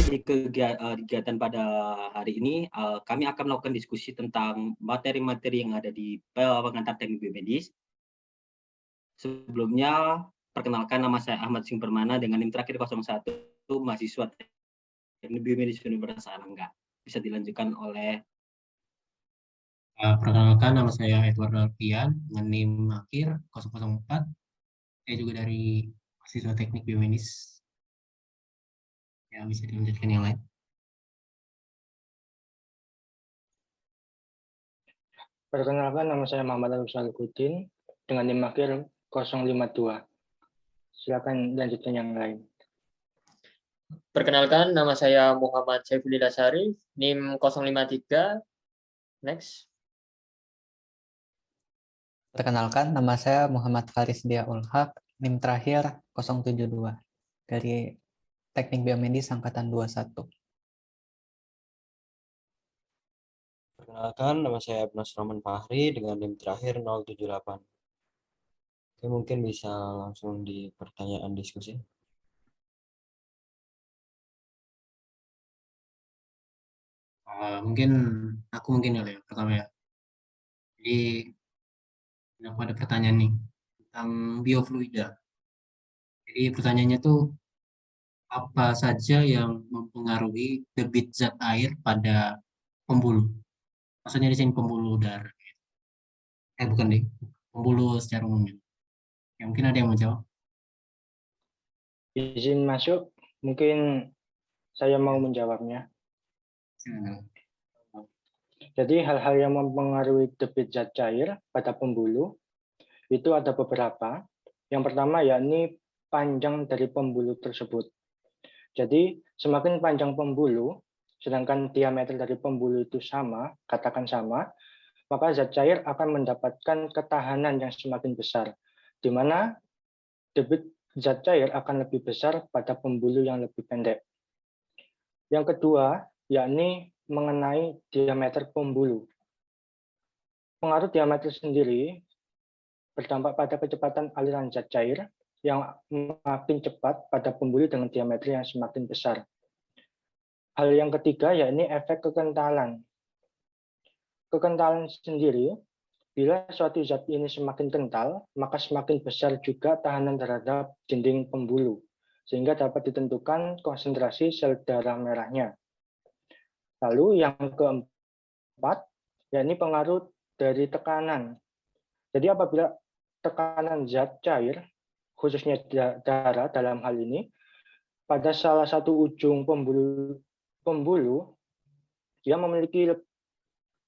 di kegiatan pada hari ini, kami akan melakukan diskusi tentang materi-materi yang ada di pengantar teknik biomedis. Sebelumnya, perkenalkan nama saya Ahmad Sing Permana dengan NIM terakhir 01, mahasiswa Teknik Biomedis Universitas Airlangga. Bisa dilanjutkan oleh Perkenalkan, nama saya Edward Alfian dengan NIM akhir 004. Saya juga dari mahasiswa Teknik Biomedis. Ya, bisa dilanjutkan yang lain. Perkenalkan, nama saya Muhammad Arif Salikuddin dengan NIM akhir 052. Silakan lanjutkan yang lain. Perkenalkan, nama saya Muhammad Saifulillah Syarif, NIM 053. Next. Perkenalkan, nama saya Muhammad Faris Diaul Haq, NIM terakhir 072 dari Teknik Biomedis Angkatan 21. Perkenalkan, nama saya Abnas Rahman Fahri dengan NIM terakhir 078. Oke, mungkin bisa langsung di pertanyaan diskusi. Mungkin aku ya pertama ya. Jadi aku ada pertanyaan nih tentang biofluida. Jadi pertanyaannya tuh apa saja yang mempengaruhi debit zat air pada pembuluh? Maksudnya di sini pembuluh udara. Bukan deh, pembuluh secara umumnya. Ya, mungkin ada yang mau jawab. Izin masuk, mungkin saya mau menjawabnya. Jadi hal-hal yang mempengaruhi debit zat cair pada pembuluh itu ada beberapa. Yang pertama yakni panjang dari pembuluh tersebut. Jadi semakin panjang pembuluh, sedangkan diameter dari pembuluh itu sama, katakan sama, maka zat cair akan mendapatkan ketahanan yang semakin besar, di mana debit zat cair akan lebih besar pada pembuluh yang lebih pendek. Yang kedua, yakni mengenai diameter pembuluh. Pengaruh diameter sendiri berdampak pada kecepatan aliran zat cair yang makin cepat pada pembuluh dengan diameter yang semakin besar. Hal yang ketiga yakni efek kekentalan. Kekentalan sendiri, bila suatu zat ini semakin kental, maka semakin besar juga tahanan terhadap dinding pembuluh, sehingga dapat ditentukan konsentrasi sel darah merahnya. Lalu yang keempat, yakni pengaruh dari tekanan. Jadi apabila tekanan zat cair, khususnya darah dalam hal ini, pada salah satu ujung pembuluh dia memiliki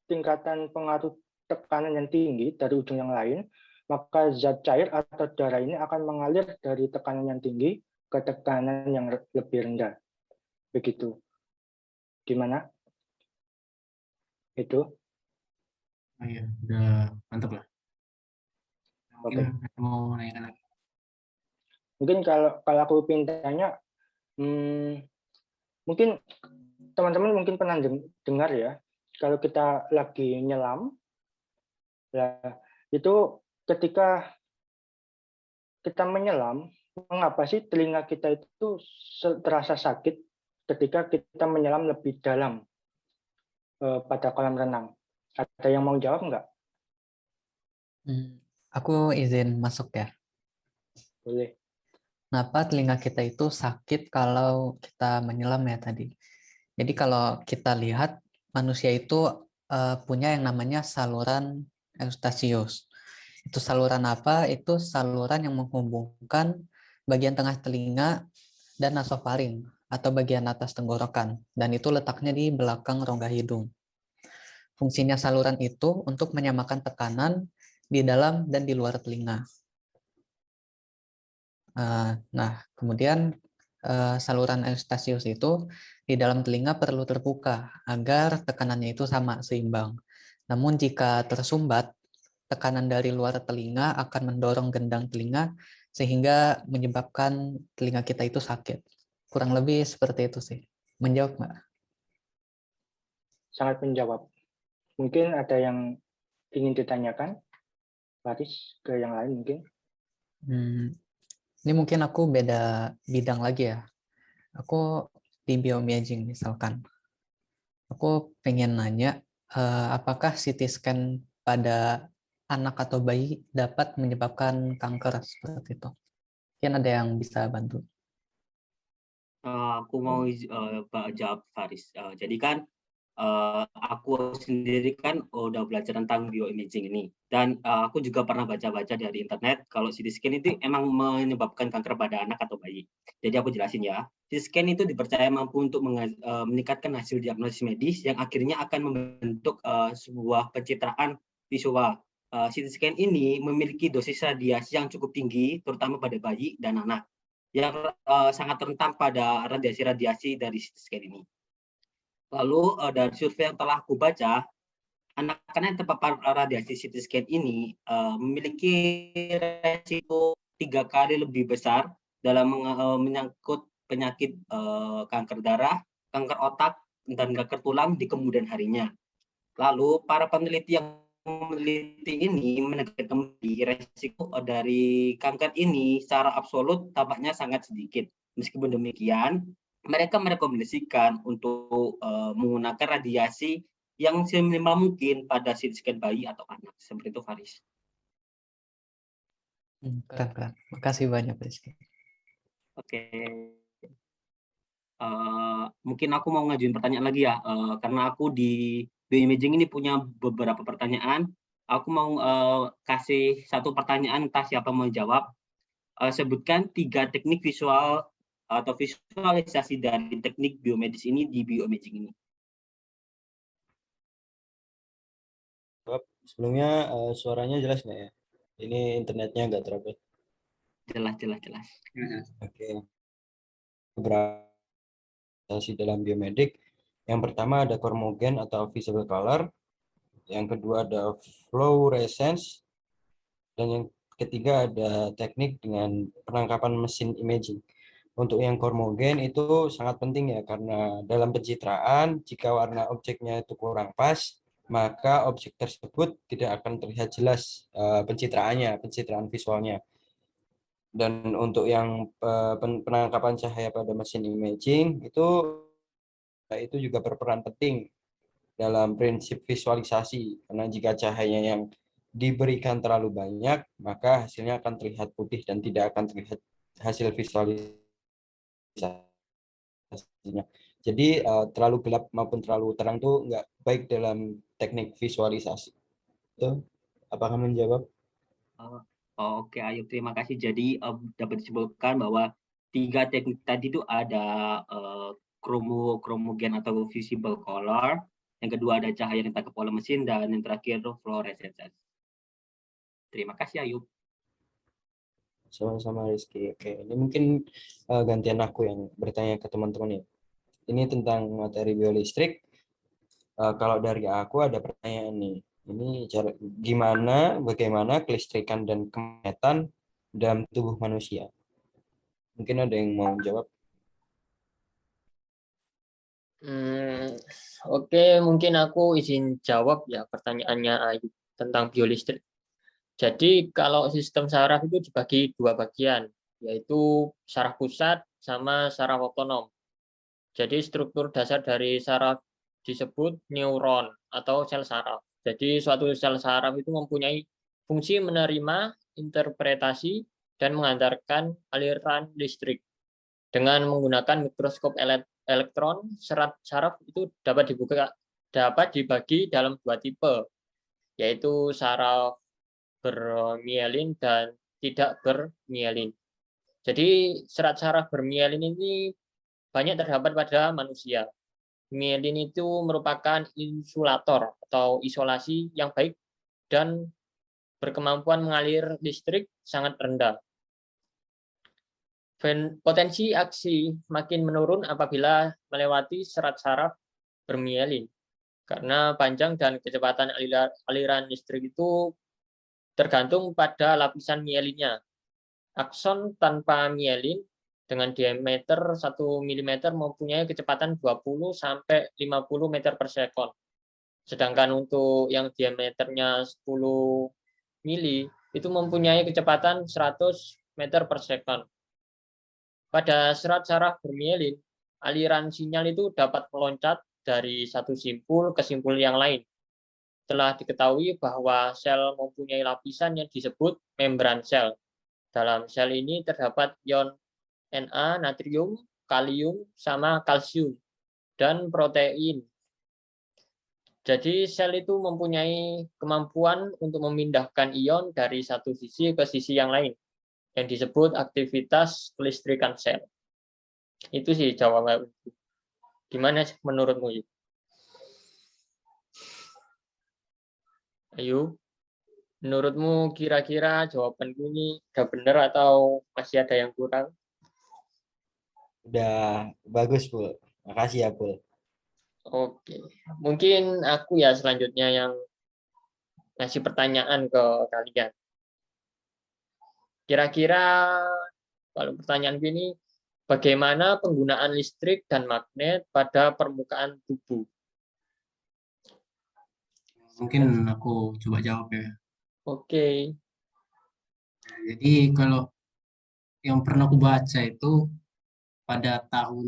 tingkatan pengaruh tekanan yang tinggi dari ujung yang lain, maka zat cair atau darah ini akan mengalir dari tekanan yang tinggi ke tekanan yang lebih rendah. Begitu. Gimana? Itu. Oh iya, udah mantap lah. Mungkin mau nanya lagi. Mungkin kalau aku tanya, mungkin teman-teman mungkin pernah dengar ya, kalau kita lagi nyelam, ya itu ketika kita menyelam, mengapa sih telinga kita itu terasa sakit ketika kita menyelam lebih dalam pada kolam renang? Ada yang mau jawab nggak? Aku izin masuk ya. Boleh. Kenapa telinga kita itu sakit kalau kita menyelam ya tadi? Jadi kalau kita lihat manusia itu punya yang namanya saluran Eustachius. Itu saluran apa? Itu saluran yang menghubungkan bagian tengah telinga dan nasofaring atau bagian atas tenggorokan. Dan itu letaknya di belakang rongga hidung. Fungsinya saluran itu untuk menyamakan tekanan di dalam dan di luar telinga. Nah, kemudian saluran Eustachius itu di dalam telinga perlu terbuka agar tekanannya itu sama, seimbang. Namun jika tersumbat, tekanan dari luar telinga akan mendorong gendang telinga sehingga menyebabkan telinga kita itu sakit. Kurang lebih seperti itu sih. Menjawab nggak? Sangat menjawab. Mungkin ada yang ingin ditanyakan? Faris, ke yang lain mungkin? Ini mungkin aku beda bidang lagi ya. Aku di bioimaging misalkan. Aku pengen nanya, apakah CT scan pada anak atau bayi dapat menyebabkan kanker seperti itu? Mungkin ada yang bisa bantu. Aku mau jawab Faris. Jadi kan aku sendiri kan udah belajar tentang bioimaging ini, dan aku juga pernah baca-baca dari internet kalau CT scan itu emang menyebabkan kanker pada anak atau bayi. Jadi aku jelasin ya. CT scan itu dipercaya mampu untuk meningkatkan hasil diagnosis medis yang akhirnya akan membentuk sebuah pencitraan visual. CT scan ini memiliki dosis radiasi yang cukup tinggi, terutama pada bayi dan anak, yang sangat rentan pada radiasi-radiasi dari CT scan ini. Lalu dari survei yang telah aku baca, anak-anak yang terpapar radiasi CT scan ini memiliki resiko 3 kali lebih besar dalam menyangkut penyakit kanker darah, kanker otak, dan kanker tulang di kemudian harinya. Lalu para peneliti yang meneliti ini menegaskan kembali resiko dari kanker ini secara absolut tampaknya sangat sedikit. Meskipun demikian, mereka merekomendasikan untuk menggunakan radiasi yang seminimal mungkin pada CT scan bayi atau anak. Seperti itu, Faris. Keren. Makasih banyak, Rizky. Oke. Mungkin aku mau ngajuin pertanyaan lagi ya, karena aku di bioimaging ini punya beberapa pertanyaan. Aku mau kasih satu pertanyaan, entah siapa mau jawab. Sebutkan 3 teknik visual atau visualisasi dari teknik biomedis ini di bioimaging ini. Sebelumnya suaranya jelas nggak ya? Ini internetnya nggak terupdate. Jelas. Oke. Beberapa dalam biomedik. Yang pertama ada chromogen atau visible color. Yang kedua ada fluorescence. Dan yang ketiga ada teknik dengan penangkapan mesin imaging. Untuk yang chromogen itu sangat penting ya, karena dalam pencitraan jika warna objeknya itu kurang pas, maka objek tersebut tidak akan terlihat jelas pencitraan visualnya. Dan untuk yang penangkapan cahaya pada mesin imaging itu juga berperan penting dalam prinsip visualisasi, karena jika cahayanya yang diberikan terlalu banyak, maka hasilnya akan terlihat putih dan tidak akan terlihat hasil visualisasinya. Jadi terlalu gelap maupun terlalu terang itu nggak baik dalam teknik visualisasi. Itu apakah menjawab? Oke, Ayub, terima kasih. Jadi dapat disebutkan bahwa 3 teknik tadi itu ada chromogen atau visible color, yang kedua ada cahaya yang ditangkap oleh mesin, dan yang terakhir fluorescence. Terima kasih, Ayub. Sama-sama Rizky. Oke, ini mungkin gantian aku yang bertanya ke teman-teman ya. Ini tentang materi biolistrik. Kalau dari aku ada pertanyaan nih. Ini bagaimana kelistrikan dan kemagnetan dalam tubuh manusia? Mungkin ada yang mau jawab? Oke, mungkin aku izin jawab ya pertanyaannya Ayu tentang biolistrik. Jadi kalau sistem saraf itu dibagi 2 bagian, yaitu saraf pusat sama saraf otonom. Jadi struktur dasar dari saraf disebut neuron atau sel saraf. Jadi suatu sel saraf itu mempunyai fungsi menerima, interpretasi, dan mengantarkan aliran listrik. Dengan menggunakan mikroskop elektron, serat saraf itu dapat dibagi dalam 2 tipe, yaitu saraf bermielin dan tidak bermielin. Jadi serat saraf bermielin ini banyak terdapat pada manusia. Mielin itu merupakan insulator atau isolasi yang baik dan berkemampuan mengalir listrik sangat rendah. Potensi aksi makin menurun apabila melewati serat saraf bermielin, karena panjang dan kecepatan aliran listrik itu tergantung pada lapisan mielinnya. Akson tanpa mielin dengan diameter 1 mm mempunyai kecepatan 20 sampai 50 meter per sekon. Sedangkan untuk yang diameternya 10 mili itu mempunyai kecepatan 100 meter per sekon. Pada serat saraf bermielin, aliran sinyal itu dapat meloncat dari satu simpul ke simpul yang lain. Telah diketahui bahwa sel mempunyai lapisan yang disebut membran sel. Dalam sel ini terdapat ion Na, natrium, kalium, sama kalsium, dan protein. Jadi sel itu mempunyai kemampuan untuk memindahkan ion dari satu sisi ke sisi yang lain, yang disebut aktivitas kelistrikan sel. Itu sih jawaban. Gimana menurutmu? Ayo, menurutmu kira-kira jawabanku ini udah benar atau masih ada yang kurang? Udah bagus, Bu. Makasih ya, Bu. Oke, mungkin aku ya selanjutnya yang ngasih pertanyaan ke kalian. Kira-kira kalau pertanyaan ini, bagaimana penggunaan listrik dan magnet pada permukaan tubuh? Mungkin aku coba jawab ya. Oke, Jadi kalau yang pernah aku baca itu pada tahun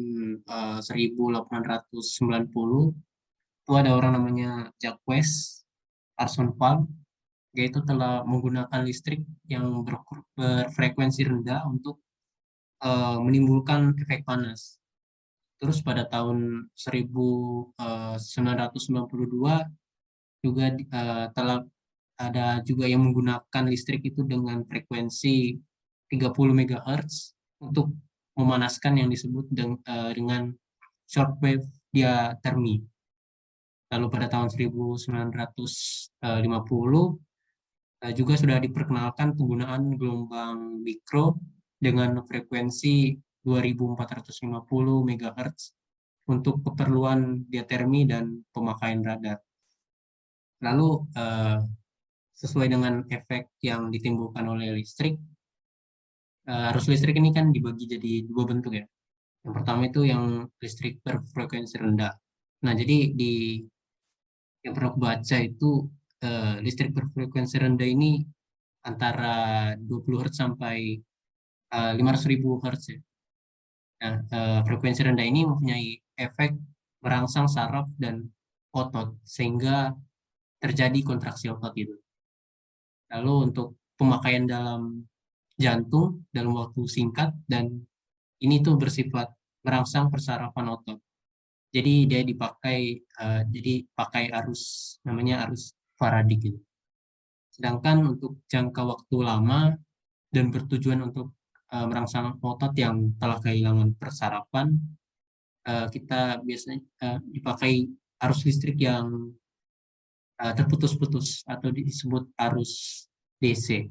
1890 itu ada orang namanya Jacques Arsonval. Dia itu telah menggunakan listrik yang berfrekuensi rendah untuk menimbulkan efek panas. Terus pada tahun 1992 juga telah ada juga yang menggunakan listrik itu dengan frekuensi 30 MHz untuk memanaskan yang disebut dengan shortwave diatermi. Lalu pada tahun 1950 juga sudah diperkenalkan penggunaan gelombang mikro dengan frekuensi 2450 MHz untuk keperluan diatermi dan pemakaian radar. Lalu sesuai dengan efek yang ditimbulkan oleh listrik, arus listrik ini kan dibagi jadi dua bentuk ya. Yang pertama itu yang listrik berfrekuensi rendah. Nah, jadi yang pernah aku baca itu listrik berfrekuensi rendah ini antara 20 Hz sampai 500.000 Hz ya. Nah, frekuensi rendah ini mempunyai efek merangsang saraf dan otot sehingga terjadi kontraksi otot itu. Lalu untuk pemakaian dalam jantung dalam waktu singkat, dan ini tuh bersifat merangsang persarafan otot. Jadi dia dipakai pakai arus namanya arus Faraday gitu. Sedangkan untuk jangka waktu lama dan bertujuan untuk merangsang otot yang telah kehilangan persarafan, kita biasanya dipakai arus listrik yang terputus-putus atau disebut arus DC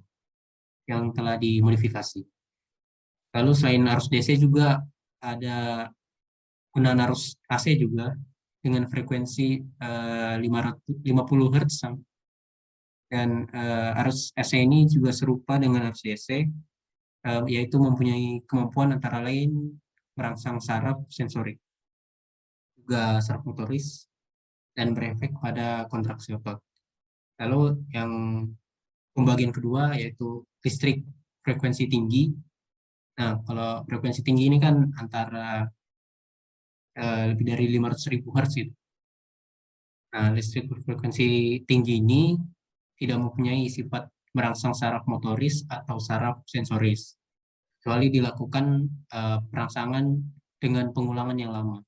yang telah dimodifikasi. Lalu selain arus DC juga ada gunaan arus AC juga dengan frekuensi 50 Hz, dan arus AC ini juga serupa dengan arus DC, yaitu mempunyai kemampuan antara lain merangsang saraf sensorik, juga saraf motoris, dan berefek pada kontraksi otot. Lalu yang pembagian kedua yaitu listrik frekuensi tinggi. Nah, kalau frekuensi tinggi ini kan antara lebih dari 500.000 Hz gitu. Nah, listrik berfrekuensi tinggi ini tidak mempunyai sifat merangsang saraf motoris atau saraf sensoris, kecuali dilakukan perangsangan dengan pengulangan yang lama.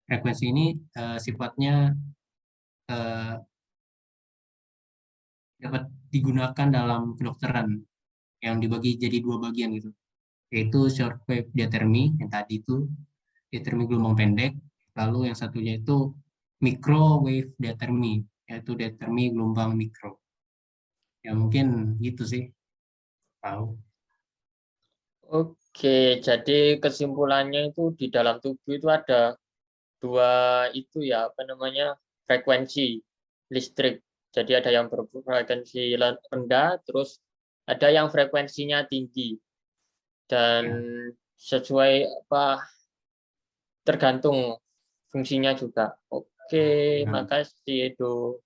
Frekuensi ini sifatnya dapat digunakan dalam kedokteran yang dibagi jadi dua bagian gitu, yaitu shortwave diatermi yang tadi itu diatermi gelombang pendek, lalu yang satunya itu microwave diatermi, yaitu diatermi gelombang mikro. Ya mungkin gitu sih. Tahu. Oke, jadi kesimpulannya itu di dalam tubuh itu ada dua itu ya, apa namanya, frekuensi listrik. Jadi ada yang berfrekuensi rendah, terus ada yang frekuensinya tinggi. Dan sesuai apa tergantung fungsinya juga. Oke, makasih Edo.